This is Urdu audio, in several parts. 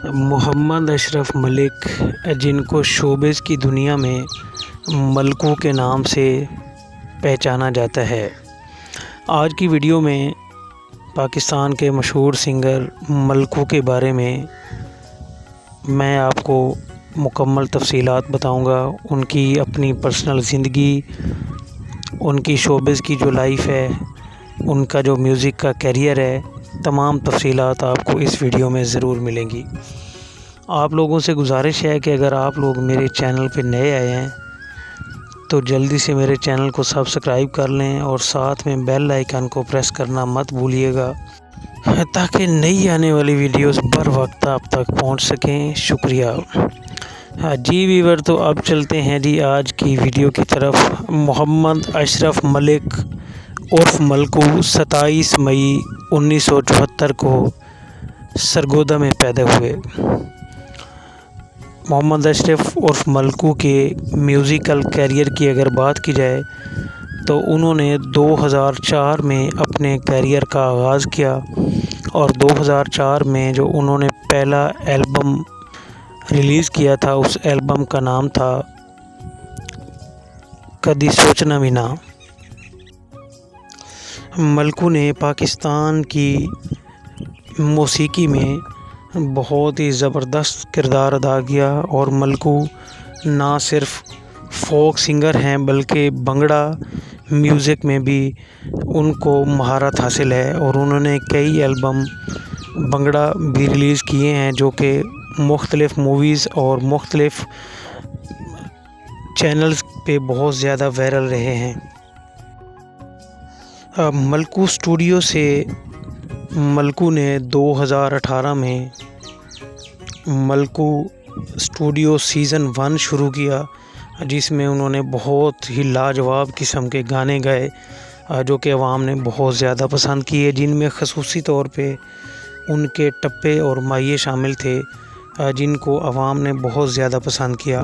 محمد اشرف ملک، جن کو شوبز کی دنیا میں ملکوں کے نام سے پہچانا جاتا ہے۔ آج کی ویڈیو میں پاکستان کے مشہور سنگر ملکوں کے بارے میں آپ کو مکمل تفصیلات بتاؤں گا۔ ان کی اپنی پرسنل زندگی، ان کی شوبز کی جو لائف ہے، ان کا جو میوزک کا کیریئر ہے، تمام تفصیلات آپ کو اس ویڈیو میں ضرور ملیں گی۔ آپ لوگوں سے گزارش ہے کہ اگر آپ لوگ میرے چینل پہ نئے آئے ہیں تو جلدی سے میرے چینل کو سبسکرائب کر لیں اور ساتھ میں بیل آئیکن کو پریس کرنا مت بھولیے گا تاکہ نئی آنے والی ویڈیوز بر وقت آپ تک پہنچ سکیں۔ شکریہ۔ جی ویور، تو اب چلتے ہیں آج کی ویڈیو کی طرف۔ محمد اشرف ملک عرف ملکو 27 مئی 1974 کو سرگودا میں پیدا ہوئے۔ محمد اشرف عرف ملکو کے میوزیکل کیریئر کی اگر بات کی جائے تو انہوں نے 2004 میں اپنے کیریئر کا آغاز کیا اور 2004 میں جو انہوں نے پہلا البم ریلیز کیا تھا، اس البم کا نام تھا کدی سوچنا بھی نہ۔ ملکو نے پاکستان کی موسیقی میں بہت ہی زبردست کردار ادا کیا اور ملکو نہ صرف فوک سنگر ہیں بلکہ بھنگڑا میوزک میں بھی ان کو مہارت حاصل ہے اور انہوں نے کئی البم بھنگڑا بھی ریلیز کیے ہیں جو کہ مختلف موویز اور مختلف چینلز پہ بہت زیادہ وائرل رہے ہیں۔ ملکو اسٹوڈیو سے ملکو نے 2018 میں ملکو اسٹوڈیو سیزن 1 شروع کیا، جس میں انہوں نے بہت ہی لاجواب قسم کے گانے گائے جو کہ عوام نے بہت زیادہ پسند کیے، جن میں خصوصی طور پہ ان کے ٹپے اور مائیں شامل تھے جن کو عوام نے بہت زیادہ پسند کیا۔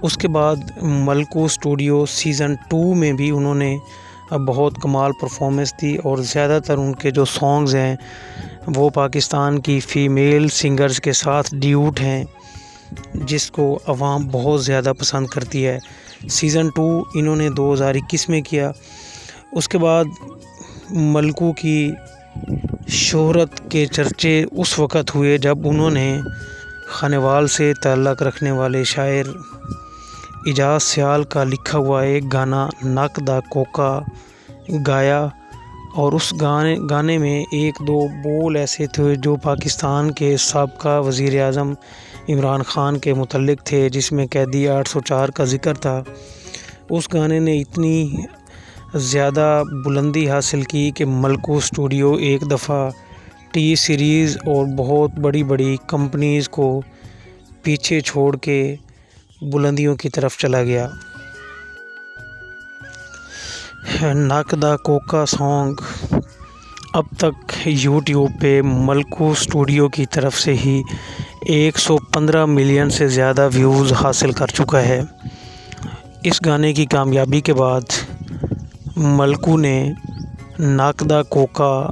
اس کے بعد ملکو اسٹوڈیو سیزن 2 میں بھی انہوں نے بہت کمال پرفارمنس دی اور زیادہ تر ان کے جو سانگز ہیں وہ پاکستان کی فیمیل سنگرز کے ساتھ ڈیوٹ ہیں، جس کو عوام بہت زیادہ پسند کرتی ہے۔ سیزن 2 انہوں نے 2021 میں کیا۔ اس کے بعد ملکو کی شہرت کے چرچے اس وقت ہوئے جب انہوں نے خانیوال سے تعلق رکھنے والے شاعر اعجاز سیال کا لکھا ہوا ایک گانا نک دا کوکا گایا اور اس گانے میں ایک دو بول ایسے تھے جو پاکستان کے سابقہ وزیر اعظم عمران خان کے متعلق تھے، جس میں قیدی 804 کا ذکر تھا۔ اس گانے نے اتنی زیادہ بلندی حاصل کی کہ ملکو اسٹوڈیو ایک دفعہ ٹی سیریز اور بہت بڑی بڑی کمپنیز کو پیچھے چھوڑ کے بلندیوں کی طرف چلا گیا۔ نک دا کوکا سانگ اب تک یوٹیوب پہ ملکو اسٹوڈیو کی طرف سے ہی 115 ملین سے زیادہ ویوز حاصل کر چکا ہے۔ اس گانے کی کامیابی کے بعد ملکو نے نک دا کوکا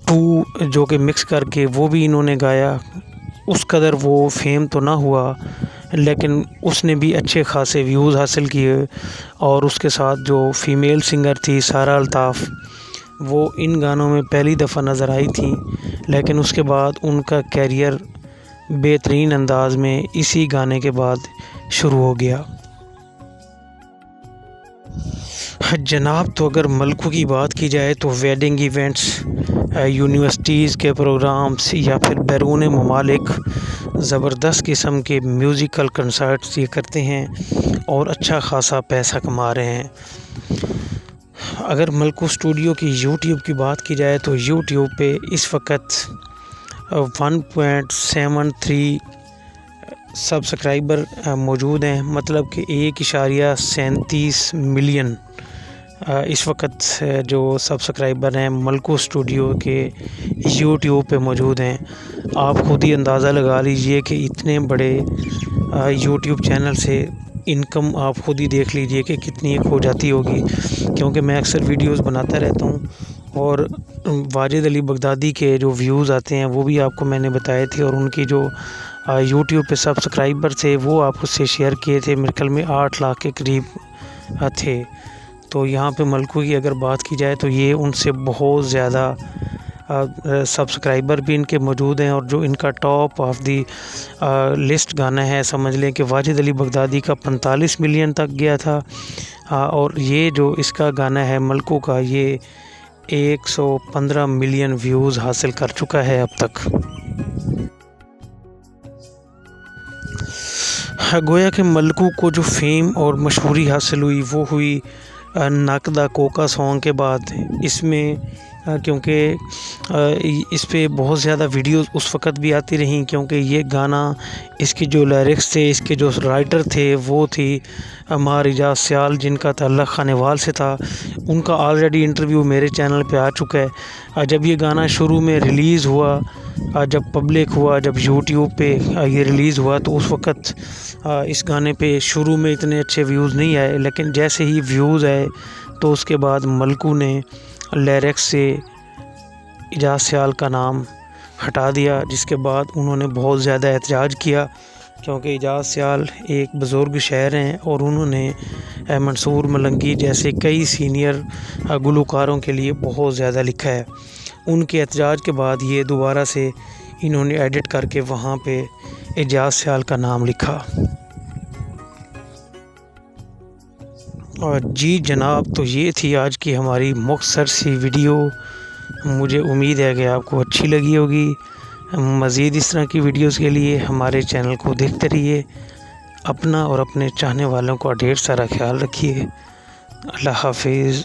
2 جو کہ مکس کر کے وہ بھی انہوں نے گایا۔ اس قدر وہ فیم تو نہ ہوا لیکن اس نے بھی اچھے خاصے ویوز حاصل کیے اور اس کے ساتھ جو فیمیل سنگر تھی سارہ الطاف، وہ ان گانوں میں پہلی دفعہ نظر آئی تھی لیکن اس کے بعد ان کا کیریئر بہترین انداز میں اسی گانے کے بعد شروع ہو گیا۔ جناب، تو اگر ملکو کی بات کی جائے تو ویڈنگ ایونٹس، یونیورسٹیز کے پروگرامز یا پھر بیرون ممالک زبردست قسم کے میوزیکل کنسرٹس یہ کرتے ہیں اور اچھا خاصا پیسہ کما رہے ہیں۔ اگر ملکو اسٹوڈیو کی یوٹیوب کی بات کی جائے تو یوٹیوب پہ اس وقت 1.73 سبسکرائبر موجود ہیں، مطلب کہ 1.37 ملین اس وقت جو سبسکرائبر ہیں ملکو اسٹوڈیو کے یوٹیوب پہ موجود ہیں۔ آپ خود ہی اندازہ لگا لیجئے کہ اتنے بڑے یوٹیوب چینل سے انکم آپ خود ہی دیکھ لیجئے کہ کتنی ایک ہو جاتی ہوگی، کیونکہ میں اکثر ویڈیوز بناتا رہتا ہوں اور واجد علی بغدادی کے جو ویوز آتے ہیں وہ بھی آپ کو میں نے بتائے تھے، اور ان کی جو یوٹیوب پہ سبسکرائبر تھے وہ آپ اس سے شیئر کیے تھے، میرے خیال میں 8 لاکھ کے قریب تھے۔ تو یہاں پہ ملکو کی اگر بات کی جائے تو یہ ان سے بہت زیادہ سبسکرائبر بھی ان کے موجود ہیں، اور جو ان کا ٹاپ آف دی لسٹ گانا ہے، سمجھ لیں کہ واجد علی بغدادی کا 45 ملین تک گیا تھا، اور یہ جو اس کا گانا ہے ملکو کا، یہ 115 ملین ویوز حاصل کر چکا ہے اب تک۔ گویا کہ ملکو کو جو فیم اور مشہوری حاصل ہوئی وہ ہوئی نک دا کوکا سانگ کے بعد۔ اس میں کیونکہ اس پہ بہت زیادہ ویڈیوز اس وقت بھی آتی رہیں، کیونکہ یہ گانا، اس کے جو لیرکس تھے، اس کے جو رائٹر تھے وہ تھی ماہر اعجاز سیال، جن کا تعلق خانیوال سے تھا۔ ان کا آلریڈی انٹرویو میرے چینل پہ آ چکا ہے۔ جب یہ گانا شروع میں ریلیز ہوا، جب پبلک ہوا، جب یوٹیوب پہ یہ ریلیز ہوا، تو اس وقت اس گانے پہ شروع میں اتنے اچھے ویوز نہیں آئے، لیکن جیسے ہی ویوز آئے تو اس کے بعد ملکو نے لیرکس سے اعجاز سیال کا نام ہٹا دیا، جس کے بعد انہوں نے بہت زیادہ احتجاج کیا، کیونکہ اعجاز سیال ایک بزرگ شاعر ہیں، اور انہوں نے منصور ملنگی جیسے کئی سینئر گلوکاروں کے لیے بہت زیادہ لکھا ہے۔ ان کے احتجاج کے بعد یہ دوبارہ سے انہوں نے ایڈٹ کر کے وہاں پہ اعجاز سیال کا نام لکھا۔ اور جی جناب، تو یہ تھی آج کی ہماری مختصر سی ویڈیو۔ مجھے امید ہے کہ آپ کو اچھی لگی ہوگی۔ مزید اس طرح کی ویڈیوز کے لیے ہمارے چینل کو دیکھتے رہیے۔ اپنا اور اپنے چاہنے والوں کا ڈھیر سارا خیال رکھیے۔ اللہ حافظ۔